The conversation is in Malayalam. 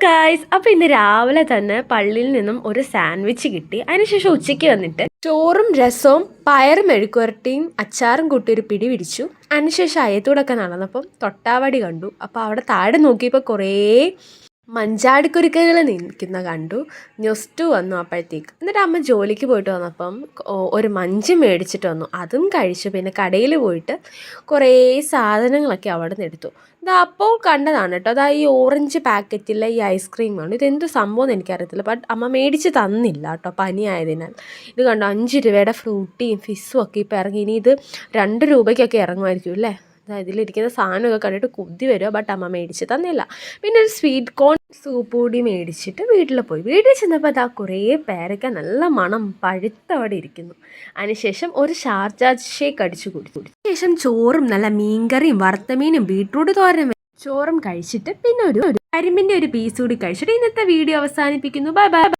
ഗായ്സ്, അപ്പോൾ ഇന്ന് രാവിലെ തന്നെ പള്ളിയിൽ നിന്നും ഒരു സാൻഡ്വിച്ച് കിട്ടി. അതിനുശേഷം ഉച്ചയ്ക്ക് വന്നിട്ട് ചോറും രസവും പയറും മെഴുക്കുവരട്ടിയും അച്ചാറും കൂട്ടി ഒരു പിടി പിടിച്ചു. അതിനുശേഷം അയത്തൂടൊക്കെ നടന്നപ്പം തൊട്ടാവാടി കണ്ടു. അപ്പോൾ അവിടെ താഴെ നോക്കിയപ്പോൾ കുറേ മഞ്ചാടിക്കുരുക്കുകൾ നിൽക്കുന്ന കണ്ടു. ന്യൂസ് വന്നു അപ്പോഴത്തേക്ക്. എന്നിട്ട് അമ്മ ജോലിക്ക് പോയിട്ട് വന്നപ്പം ഒരു മഞ്ച് മേടിച്ചിട്ട് വന്നു. അതും കഴിച്ചു. പിന്നെ കടയിൽ പോയിട്ട് കുറേ സാധനങ്ങളൊക്കെ അവിടെ നിന്ന് എടുത്തു. ഇതാ അപ്പോൾ കണ്ടതാണ് കേട്ടോ. അതാ ഈ ഓറഞ്ച് പാക്കറ്റിലെ ഈ ഐസ്ക്രീമാണ്. ഇതെന്ത് സംഭവം എന്ന് എനിക്കറിയത്തില്ല. ബട്ട് അമ്മ മേടിച്ച് തന്നില്ല കേട്ടോ, പനിയായതിനാൽ. ഇത് കണ്ടോ, 5 രൂപയുടെ ഫ്രൂട്ടിയും ഫിസ്സും ഒക്കെ ഇപ്പോൾ ഇറങ്ങി. ഇനി ഇത് 2 രൂപയ്ക്കൊക്കെ ഇറങ്ങുമായിരിക്കും അല്ലേ. ഇതിലിരിക്കുന്ന സാധനമൊക്കെ കണ്ടിട്ട് കുതി വരിക. ബട്ട് അമ്മ മേടിച്ച് തന്നില്ല. പിന്നെ ഒരു സ്വീറ്റ് കോൺ സൂപ്പ് കൂടി മേടിച്ചിട്ട് വീട്ടിൽ പോയി. വീട്ടിൽ ചെന്നപ്പോൾ അതാ കുറേ പേരൊക്കെ നല്ല മണം പഴുത്തവിടെ ഇരിക്കുന്നു. അതിനുശേഷം ഒരു ഷാർജ ഷേക്ക് അടിച്ചു കുടിച്ചു. ശേഷം ചോറും നല്ല മീൻകറിയും വറുത്തമീനും ബീട്രൂട്ട് തോരനും ചോറും കഴിച്ചിട്ട് പിന്നെ ഒരു കരിമ്പിൻ്റെ ഒരു പീസ് കൂടി കഴിച്ചിട്ട് ഇന്നത്തെ വീഡിയോ അവസാനിപ്പിക്കുന്നു. Bye bye.